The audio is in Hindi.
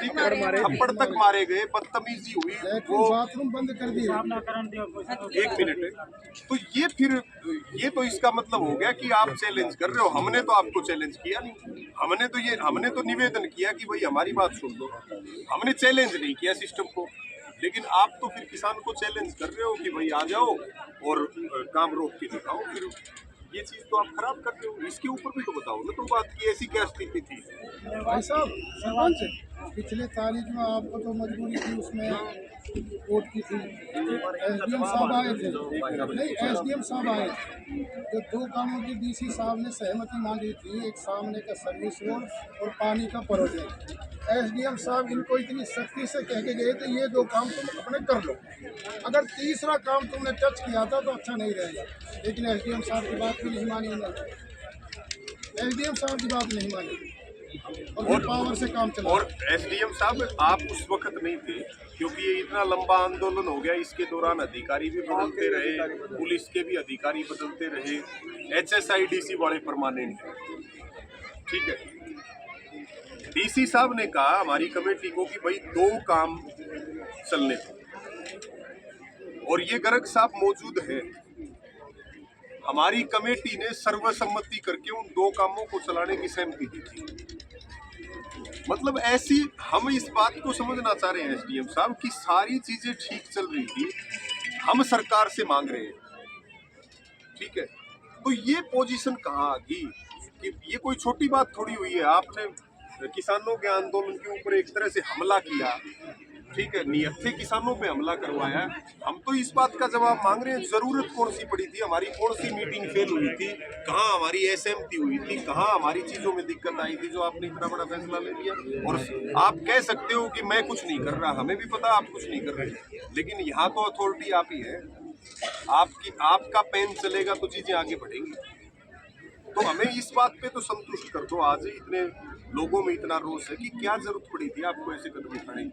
ठीक है, थप्पड़ तक मारे गए, बदतमीजी हुई, वो बाथरूम बंद कर दिया। एक मिनट। तो ये तो इसका मतलब हो गया कि आप चैलेंज कर रहे हो। हमने तो आपको चैलेंज किया नहीं। हमने तो निवेदन किया कि भाई हमारी बात सुन लो। हमने चैलेंज नहीं किया सिस्टम को। लेकिन आप तो फिर किसान को चैलेंज कर रहे हो कि भाई आ जाओ और काम रोक के दिखाओ। फिर ये चीज तो आप खराब कर रहे हो। इसके ऊपर भी तो बताओ ना। तो बात की ऐसी क्या स्थिति थी? भाई साहब सरपंच, पिछले तारीख में आपको तो मजबूरी थी, उसमें कोर्ट की थी। एसडीएम साहब आए थे, नहीं एसडीएम साहब आए थे। तो दो कामों की डीसी साहब ने सहमति मांगी थी, एक सामने का सर्विस रोड और पानी का प्रोजेक्ट। एसडीएम साहब इनको इतनी सख्ती से कह के गए थे ये दो काम तुम अपने कर लो, अगर तीसरा काम तुमने टच किया था तो अच्छा नहीं रहेगा। लेकिन एसडीएम साहब की बात भी नहीं मानी उन्होंने, एसडीएम साहब की बात नहीं मानी और पावर से काम चला। और एसडीएम साहब आप उस वक्त नहीं थे, क्योंकि ये इतना लंबा आंदोलन हो गया। इसके दौरान अधिकारी भी बदलते रहे, पुलिस के भी अधिकारी बदलते रहे। एचएसआईडीसी वाले परमानेंट है, ठीक है। डीसी साहब ने कहा हमारी कमेटी को कि भाई दो काम चलने दो, और ये गर्ग साहब मौजूद है। हमारी कमेटी ने सर्वसम्मति करके उन दो कामों को चलाने की सहमति दी थी। मतलब ऐसी हम इस बात को समझना चाह रहे हैं एसडीएम साहब कि सारी चीजें ठीक चल रही थी, हम सरकार से मांग रहे हैं, ठीक है। तो ये पोजीशन कहाँ आ गई कि ये कोई छोटी बात थोड़ी हुई है। आपने किसानों के आंदोलन के ऊपर एक तरह से हमला किया, ठीक है, नियत से किसानों पे हमला करवाया। हम तो इस बात का जवाब मांग रहे हैं, जरूरत कौन सी पड़ी थी, हमारी कौन सी मीटिंग फेल हुई थी, कहाँ हमारी एसएमटी हुई थी, कहाँ हमारी चीजों में दिक्कत आई थी जो आपने इतना बड़ा फैसला ले लिया। और आप कह सकते हो कि मैं कुछ नहीं कर रहा, हमें भी पता आप कुछ नहीं कर रहे, लेकिन यहाँ तो अथॉरिटी आप ही है। आपका पेन चलेगा तो चीजें आगे बढ़ेंगी। तो हमें इस बात पे तो संतुष्ट कर दो। आज ही इतने लोगों में इतना रोष है कि क्या जरूरत पड़ी थी आपको ऐसे कदम उठाने की।